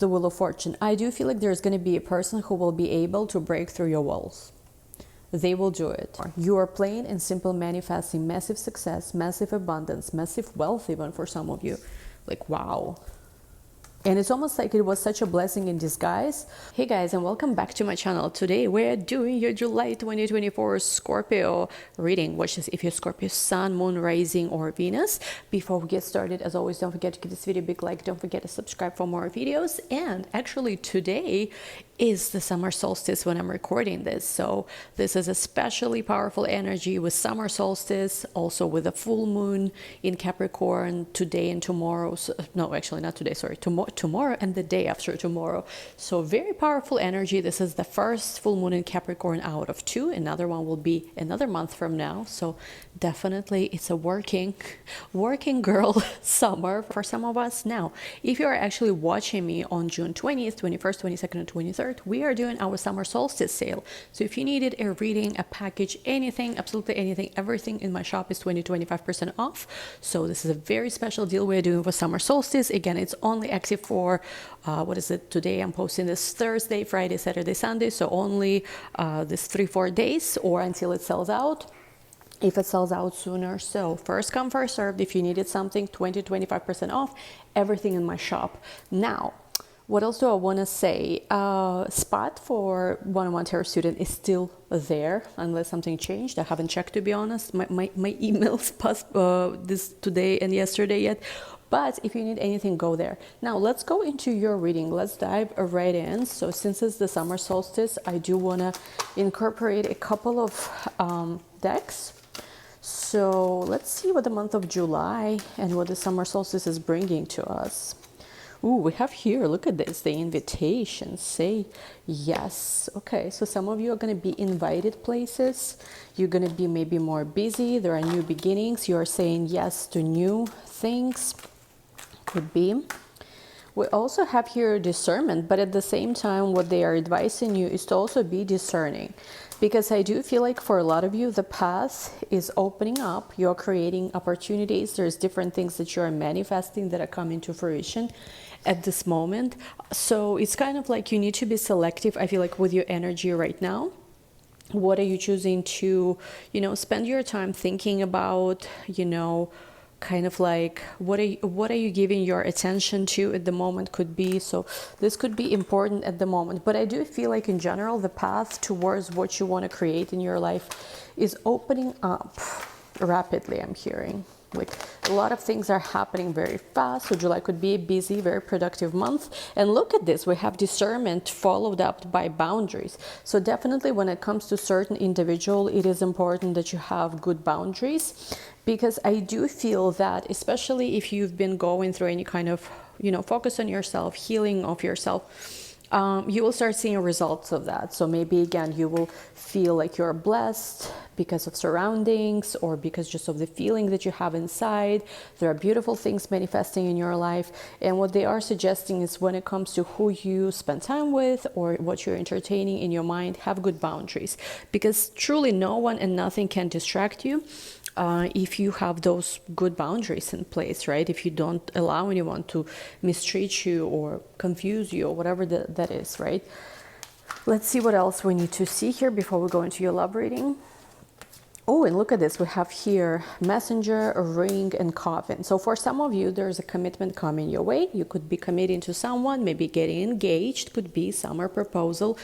The Wheel of Fortune. I do feel like there's going to be a person who will be able to break through your walls. They will do it. You are plain and simple manifesting massive success, massive abundance, massive wealth even for some of you. Like, wow. And it's almost like it was such a blessing in disguise. Hey guys, and welcome back to my channel. Today we're doing your July 2024 Scorpio reading, which is if you're Scorpio Sun, Moon, Rising, or Venus. Before we get started, as always, don't forget to give this video a big like. Don't forget to subscribe for more videos. And actually today is the summer solstice when I'm recording this. So this is especially powerful energy with summer solstice, also with a full moon in Capricorn today and tomorrow. So, no, actually not today, sorry, tomorrow and the day after tomorrow. So very powerful energy. This is the first full moon in Capricorn out of 2. Another one will be another month from now. So definitely it's a working girl summer for some of us. Now, if you are actually watching me on June 20th, 21st, 22nd, and 23rd, we are doing our summer solstice sale. So if you needed a reading, a package, anything, absolutely anything, everything in my shop is 20-25% off. So this is a very special deal we're doing for summer solstice. Again, it's only active for what is it today? I'm posting this Thursday, Friday, Saturday, Sunday. So only this 3-4 days or until it sells out. If it sells out sooner, so first come, first served. If you needed something, 20-25% off, everything in my shop. Now, what else do I want to say? Spot for one-on-one tarot student is still there, unless something changed. I haven't checked, to be honest. My emails passed this today and yesterday yet. But if you need anything, go there. Now, let's go into your reading. Let's dive right in. So since it's the summer solstice, I do want to incorporate a couple of decks. So let's see what the month of July and what the summer solstice is bringing to us. Ooh, we have here, look at this, the invitation, say yes. Okay, so some of you are going to be invited places. You're going to be maybe more busy. There are new beginnings. You are saying yes to new things. Could be. We also have here discernment, but at the same time, what they are advising you is to also be discerning. Because I do feel like for a lot of you, the path is opening up. You're creating opportunities. There's different things that you're manifesting that are coming to fruition at this moment. So it's kind of like you need to be selective, I feel like, with your energy right now. What are you choosing to, spend your time thinking about, kind of like what are you giving your attention to at the moment could be. So this could be important at the moment, but I do feel like in general the path towards what you want to create in your life is opening up rapidly. I'm hearing like a lot of things are happening very fast. So July could be a busy, very productive month. And look at this, we have discernment followed up by boundaries. So definitely when it comes to certain individual, it is important that you have good boundaries, because I do feel that especially if you've been going through any kind of, focus on yourself, healing of yourself, you will start seeing results of that. So maybe again, you will feel like you're blessed because of surroundings or because just of the feeling that you have inside. There are beautiful things manifesting in your life. And what they are suggesting is when it comes to who you spend time with or what you're entertaining in your mind, have good boundaries, because truly no one and nothing can distract you. If you have those good boundaries in place, right? If you don't allow anyone to mistreat you or confuse you or whatever that is, right? Let's see what else we need to see here before we go into your love reading. Oh, and look at this. We have here messenger, ring, and coffin. So for some of you, there's a commitment coming your way. You could be committing to someone, maybe getting engaged, could be summer proposal.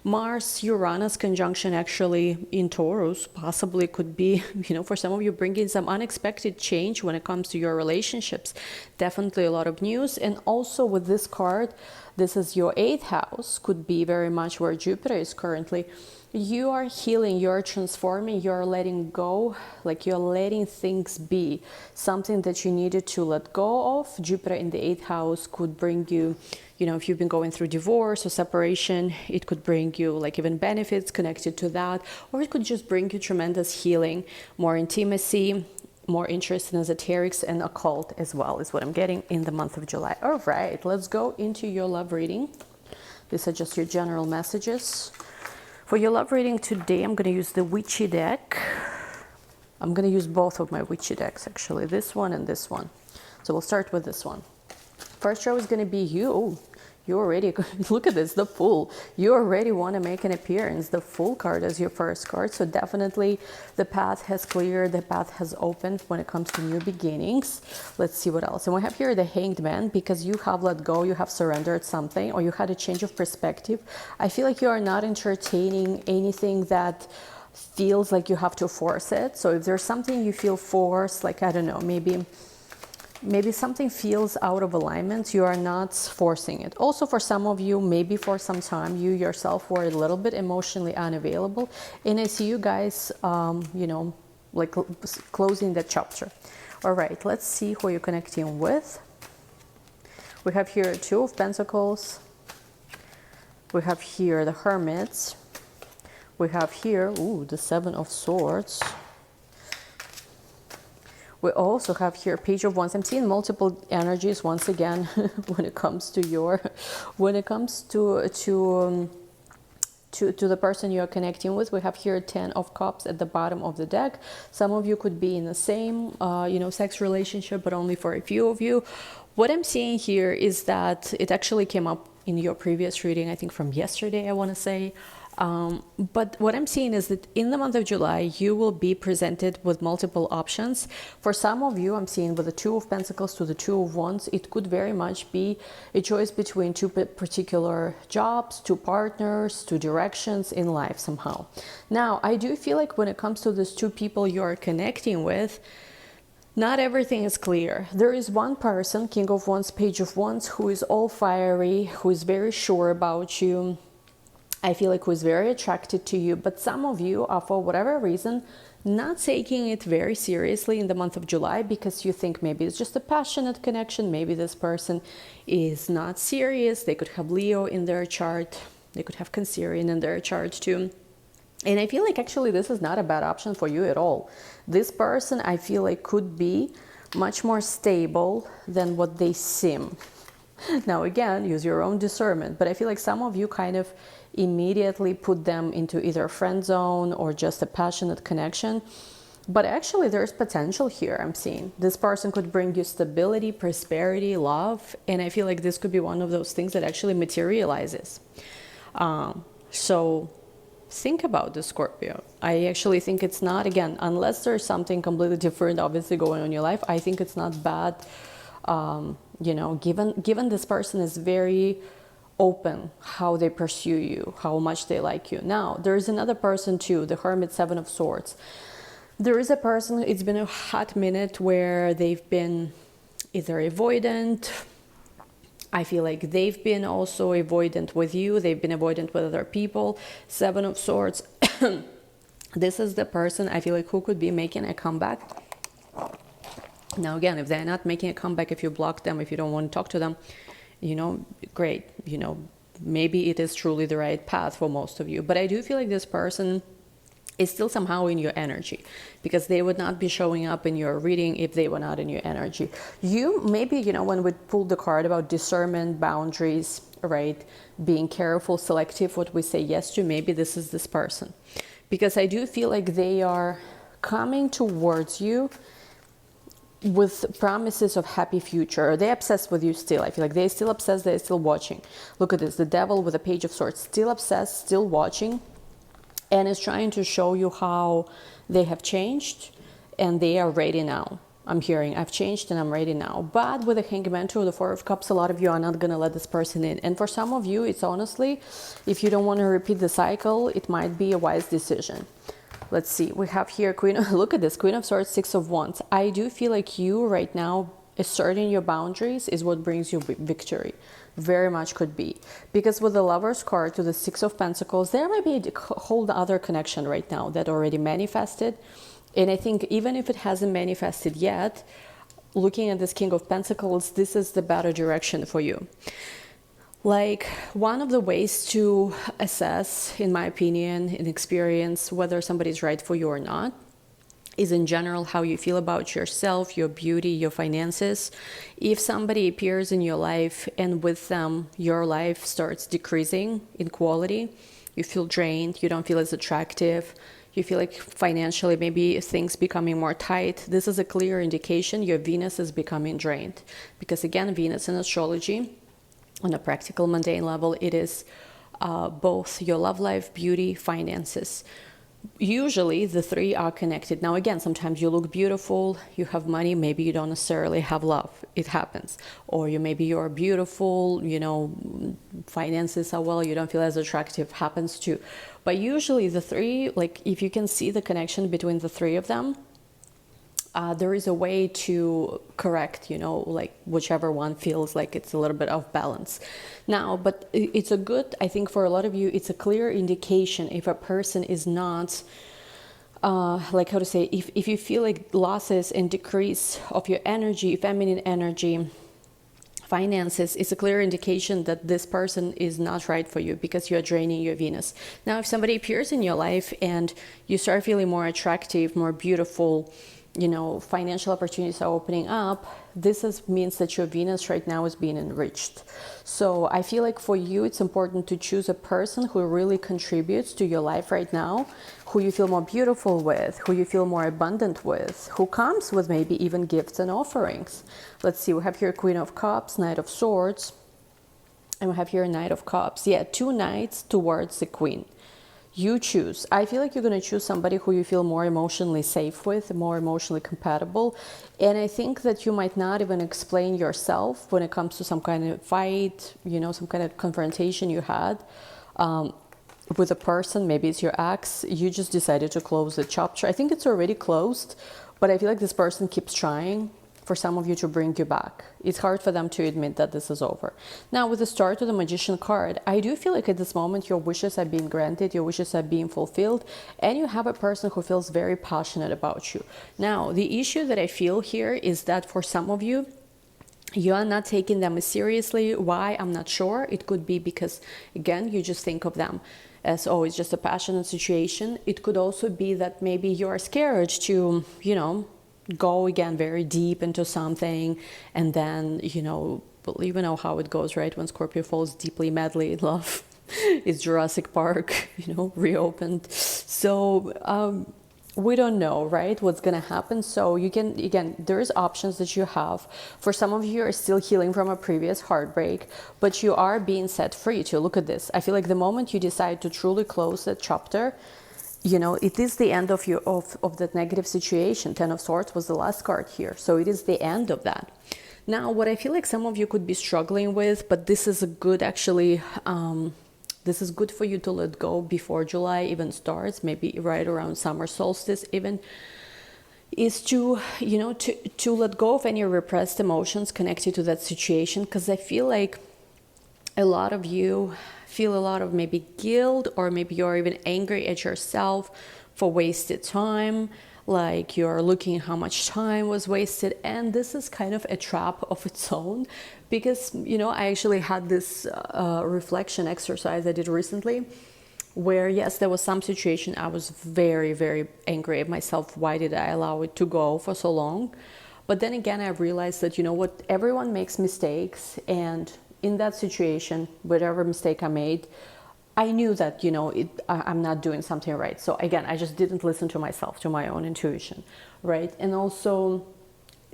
Mars, Uranus conjunction actually in Taurus possibly could be, for some of you bringing some unexpected change when it comes to your relationships. Definitely a lot of news. And also with this card, this is your 8th house, could be very much where Jupiter is currently. You are healing, you're transforming, you're letting go, like you're letting things be. Something that you needed to let go of. Jupiter in the 8th house could bring you, if you've been going through divorce or separation, it could bring you like even benefits connected to that. Or it could just bring you tremendous healing, more intimacy, more interest in esoterics and occult as well, is what I'm getting in the month of July. All right, let's go into your love reading. These are just your general messages. For your love reading today, I'm going to use the Witchy deck. I'm going to use both of my Witchy decks, actually, this one and this one. So we'll start with this one. First row is going to be you. You already, look at this, the Fool. You already want to make an appearance. The Fool card is your first card. So definitely the path has cleared, the path has opened when it comes to new beginnings. Let's see what else. And we have here the Hanged Man, because you have let go, you have surrendered something, or you had a change of perspective. I feel like you are not entertaining anything that feels like you have to force it. So if there's something you feel forced, like, I don't know, maybe something feels out of alignment, you are not forcing it. Also, for some of you, maybe for some time, you yourself were a little bit emotionally unavailable. And I see you guys, you know, like closing that chapter. All right, let's see who you're connecting with. We have here Two of Pentacles. We have here the Hermits. We have here, ooh, the Seven of Swords. We also have here Page of Wands. I'm seeing multiple energies once again when it comes to to the person you're connecting with. We have here 10 of Cups at the bottom of the deck. Some of you could be in the same you know, sex relationship, but only for a few of you. What I'm seeing here is that it actually came up in your previous reading, I think from yesterday, I want to say. But what I'm seeing is that in the month of July, you will be presented with multiple options. For some of you, I'm seeing with the Two of Pentacles to the Two of Wands, it could very much be a choice between two particular jobs, two partners, two directions in life somehow. Now, I do feel like when it comes to these two people you're connecting with, not everything is clear. There is one person, King of Wands, Page of Wands, who is all fiery, who is very sure about you. I feel like who's very attracted to you, but some of you are, for whatever reason, not taking it very seriously in the month of July, because you think maybe it's just a passionate connection. Maybe this person is not serious. They could have Leo in their chart. They could have Cancerian in their chart too. And I feel like actually this is not a bad option for you at all. This person, I feel like, could be much more stable than what they seem. Now, again, use your own discernment, but I feel like some of you kind of immediately put them into either friend zone or just a passionate connection. But actually there's potential here. I'm seeing this person could bring you stability, prosperity, love, and I feel like this could be one of those things that actually materializes. So think about this, Scorpio. I actually think it's not, again, unless there's something completely different obviously going on in your life, I think it's not bad. You know, given this person is very open how they pursue you, how much they like you. Now, there is another person too, the Hermit, Seven of Swords. There is a person, it's been a hot minute where they've been either avoidant. I feel like they've been also avoidant with you. They've been avoidant with other people. Seven of Swords. This is the person I feel like who could be making a comeback. Now, again, if they're not making a comeback, if you block them, if you don't want to talk to them, you know, great, you know, maybe it is truly the right path for most of you. But I do feel like this person is still somehow in your energy, because they would not be showing up in your reading if they were not in your energy. You maybe, you know, when we pulled the card about discernment, boundaries, right, being careful, selective, what we say yes to, maybe this is this person. Because I do feel like they are coming towards you with promises of happy future. They're obsessed with you still. I feel like they're still obsessed, they're still watching. Look at this, the Devil with a Page of Swords, still obsessed, still watching, and is trying to show you how they have changed and they are ready now. I'm hearing, I've changed and I'm ready now. But with the Hangman or the Four of Cups, a lot of you are not going to let this person in. And for some of you, it's honestly, if you don't want to repeat the cycle, it might be a wise decision. Let's see, we have here look at this, Queen of Swords, Six of Wands. I do feel like you right now asserting your boundaries is what brings you victory. Very much could be. Because with the Lover's card to the Six of Pentacles, there might be a whole other connection right now that already manifested. And I think even if it hasn't manifested yet, looking at this King of Pentacles, this is the better direction for you. Like, one of the ways to assess, in my opinion, in experience, whether somebody's right for you or not, is in general how you feel about yourself, your beauty, your finances. If somebody appears in your life and with them your life starts decreasing in quality, you feel drained, you don't feel as attractive, you feel like financially maybe things becoming more tight, this is a clear indication your Venus is becoming drained. Because again, Venus in astrology On a practical, mundane level, it is both your love life, beauty, finances. Usually the three are connected. Now again, sometimes you look beautiful, you have money, maybe you don't necessarily have love. It happens. Or maybe you're beautiful, finances are well, you don't feel as attractive, happens too. But usually the three, like if you can see the connection between the three of them, there is a way to correct, like whichever one feels like it's a little bit off balance. Now, but it's a good, I think for a lot of you, it's a clear indication if a person is not, if you feel like losses and decrease of your energy, feminine energy, finances, is a clear indication that this person is not right for you because you're draining your Venus. Now, if somebody appears in your life and you start feeling more attractive, more beautiful, financial opportunities are opening up, this means that your Venus right now is being enriched. So I feel like for you, it's important to choose a person who really contributes to your life right now, who you feel more beautiful with, who you feel more abundant with, who comes with maybe even gifts and offerings. Let's see, we have here Queen of Cups, Knight of Swords, and we have here Knight of Cups. Yeah, 2 knights towards the Queen. You choose. I feel like you're going to choose somebody who you feel more emotionally safe with, more emotionally compatible. And I think that you might not even explain yourself when it comes to some kind of fight, some kind of confrontation you had with a person. Maybe it's your ex. You just decided to close the chapter. I think it's already closed, but I feel like this person keeps trying for some of you to bring you back. It's hard for them to admit that this is over. Now, with the Star to the Magician card, I do feel like at this moment your wishes are being granted, your wishes are being fulfilled, and you have a person who feels very passionate about you. Now, the issue that I feel here is that for some of you, you are not taking them as seriously. Why? I'm not sure. It could be because, again, you just think of them as, oh, it's just a passionate situation. It could also be that maybe you are scared to, go again very deep into something, and then well, you know how it goes, right? When Scorpio falls deeply, madly in love, it's Jurassic Park, reopened. So we don't know, right, what's gonna happen. So you can, again, there's options that you have. For some of you are still healing from a previous heartbreak, but you are being set free to look at this. I feel like the moment you decide to truly close that chapter, it is the end of that negative situation. 10 of Swords was the last card here. So it is the end of that. Now, what I feel like some of you could be struggling with, but this is a good, actually, this is good for you to let go before July even starts, maybe right around summer solstice even, is to, to let go of any repressed emotions connected to that situation. Because I feel like a lot of you feel a lot of maybe guilt, or maybe you're even angry at yourself for wasted time, like you're looking how much time was wasted. And this is kind of a trap of its own, because I actually had this reflection exercise I did recently where, yes, there was some situation I was very, very angry at myself. Why did I allow it to go for so long? But then again, I realized that everyone makes mistakes, and in that situation, whatever mistake I made, I knew that, I'm not doing something right. So again, I just didn't listen to myself, to my own intuition, right? And also,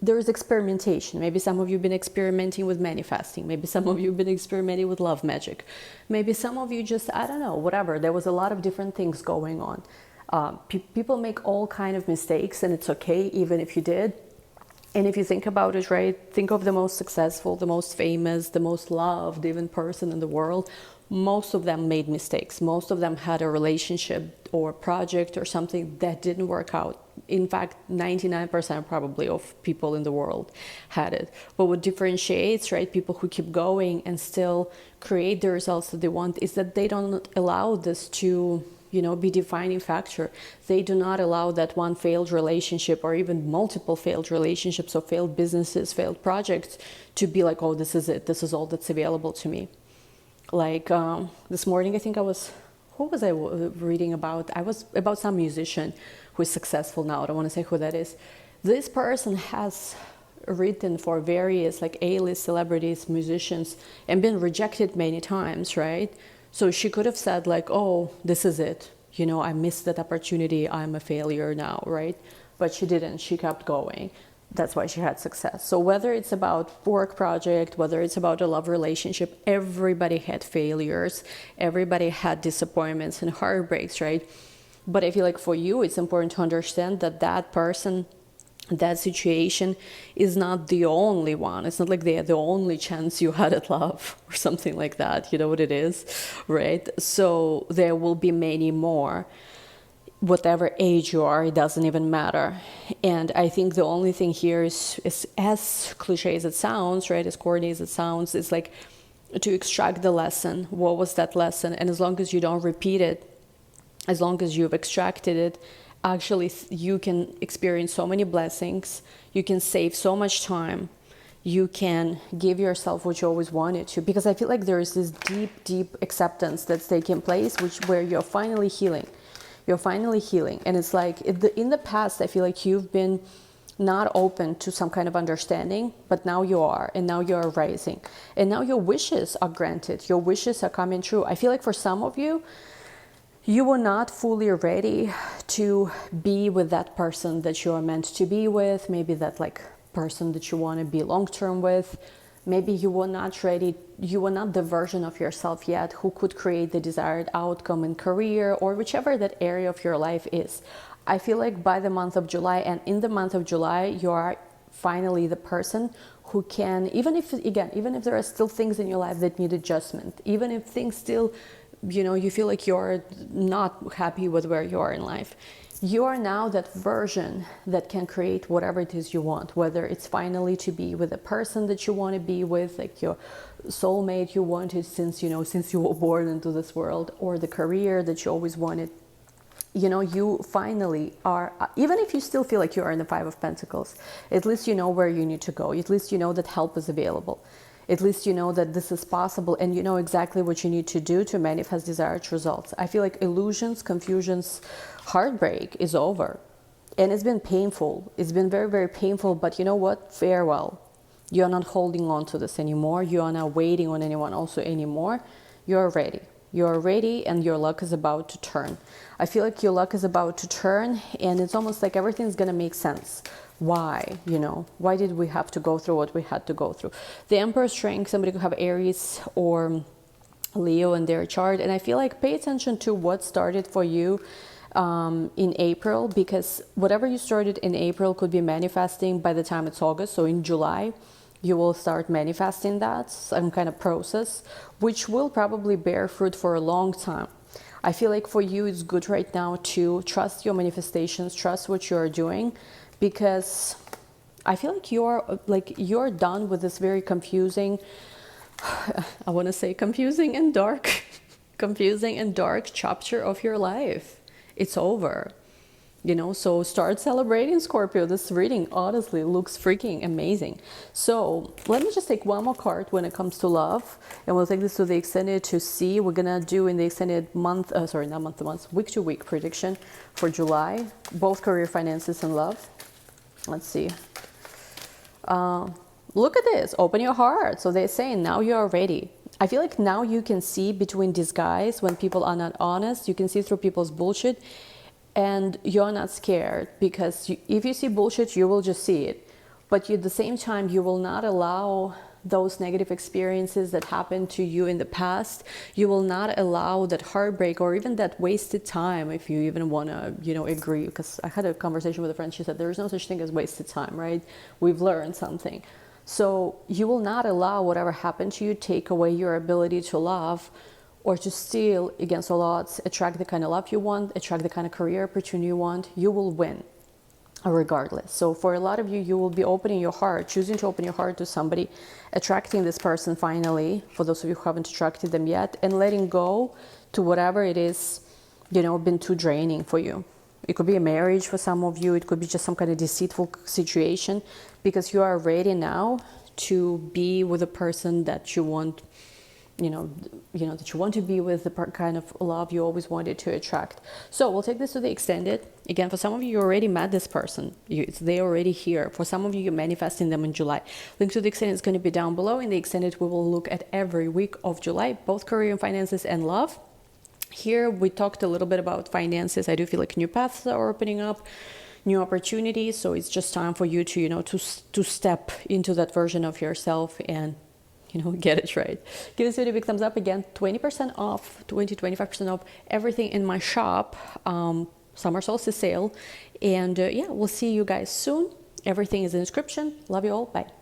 there is experimentation. Maybe some of you have been experimenting with manifesting. Maybe some of you have been experimenting with love magic. Maybe some of you just, I don't know, whatever. There was a lot of different things going on. People make all kind of mistakes, and it's okay, even if you did. And if you think about it, right, think of the most successful, the most famous, the most loved even person in the world. Most of them made mistakes. Most of them had a relationship or project or something that didn't work out. In fact, 99% probably of people in the world had it. But what differentiates, right, people who keep going and still create the results that they want is that they don't allow this to be defining factor. They do not allow that one failed relationship, or even multiple failed relationships or failed businesses, failed projects, to be like, oh, this is it. This is all that's available to me. Like this morning, I think who was I reading about? I was about some musician who is successful now. I don't want to say who that is. This person has written for various like A-list celebrities, musicians, and been rejected many times, right? So she could have said like, oh, this is it. I missed that opportunity. I'm a failure now, right? But she didn't. She kept going. That's why she had success. So whether it's about work project, whether it's about a love relationship, everybody had failures, everybody had disappointments and heartbreaks, right? But I feel like for you, it's important to understand that that person, that situation is not the only one. It's not like they are the only chance you had at love or something like that. You know what it is, right? So there will be many more. Whatever age you are, it doesn't even matter. And I think the only thing here is as cliche as it sounds, right, as corny as it sounds, is like to extract the lesson. What was that lesson? And as long as you don't repeat it, as long as you've extracted it, actually you can experience so many blessings, you can save so much time, you can give yourself what you always wanted to. Because I feel like there is this deep acceptance that's taking place, where you're finally healing. You're finally healing. And it's like in the past, I feel like you've been not open to some kind of understanding, but now you are, and now you're rising. And now your wishes are granted. Your wishes are coming true. I feel like for some of you, you were not fully ready to be with that person that you are meant to be with. Maybe that like person that you want to be long-term with. Maybe you were not ready, you were not the version of yourself yet who could create the desired outcome in career or whichever that area of your life is. I feel like by the month of July, and in the month of July, you are finally the person who can, even if there are still things in your life that need adjustment, even if things still, you feel like you're not happy with where you are in life, you are now that version that can create whatever it is you want, whether it's finally to be with a person that you want to be with, like your soulmate you wanted since you were born into this world, or the career that you always wanted. You finally are, even if you still feel like you are in the Five of Pentacles, at least you know where you need to go. At least you know that help is available. At least you know that this is possible, and you know exactly what you need to do to manifest desired results. I feel like illusions, confusions, heartbreak is over. And it's been painful. It's been very, very painful, but you know what? Farewell. You're not holding on to this anymore. You are not waiting on anyone also anymore. You're ready. You're ready, and your luck is about to turn. I feel like your luck is about to turn, and it's almost like everything's going to make sense. Why? Why did we have to go through what we had to go through? The Emperor's strength, somebody could have Aries or Leo in their chart. And I feel like pay attention to what started for you in April, because whatever you started in April could be manifesting by the time it's August. So in July, you will start manifesting that, some kind of process, which will probably bear fruit for a long time. I feel like for you, it's good right now to trust your manifestations, trust what you're doing, because I feel like you're done with this very confusing, I want to say confusing and dark chapter of your life. It's over. So start celebrating, Scorpio. This reading honestly looks freaking amazing. So let me just take one more card when it comes to love, and we'll take this to the extended to see. We're gonna do in the extended week to week prediction for July, both career, finances, and love. Let's see. Look at this. Open your heart. So they're saying now you are ready. I feel like now you can see between disguise when people are not honest. You can see through people's bullshit. And you're not scared, because if you see bullshit, you will just see it. But at the same time, you will not allow those negative experiences that happened to you in the past. You will not allow that heartbreak or even that wasted time, if you even want to, agree. Because I had a conversation with a friend. She said, there is no such thing as wasted time, right? We've learned something. So you will not allow whatever happened to you take away your ability to love, or to steal against all odds, attract the kind of love you want, attract the kind of career opportunity you want. You will win regardless. So for a lot of you, you will be opening your heart, choosing to open your heart to somebody, attracting this person finally, for those of you who haven't attracted them yet, and letting go to whatever it is, been too draining for you. It could be a marriage for some of you. It could be just some kind of deceitful situation, because you are ready now to be with a person that you want, that you want to be with, the kind of love you always wanted to attract. So we'll take this to the extended. Again, for some of you, you already met this person. They're already here. For some of you, you're manifesting them in July. Link to the extended is going to be down below. In the extended, we will look at every week of July, both career and finances and love. Here, we talked a little bit about finances. I do feel like new paths are opening up. new opportunities. So it's just time for you to, to step into that version of yourself and, get it right. Give this video a big thumbs up. Again, 20% off, 25% off everything in my shop, summer solstice sale. And yeah, we'll see you guys soon. Everything is in the description. Love you all. Bye.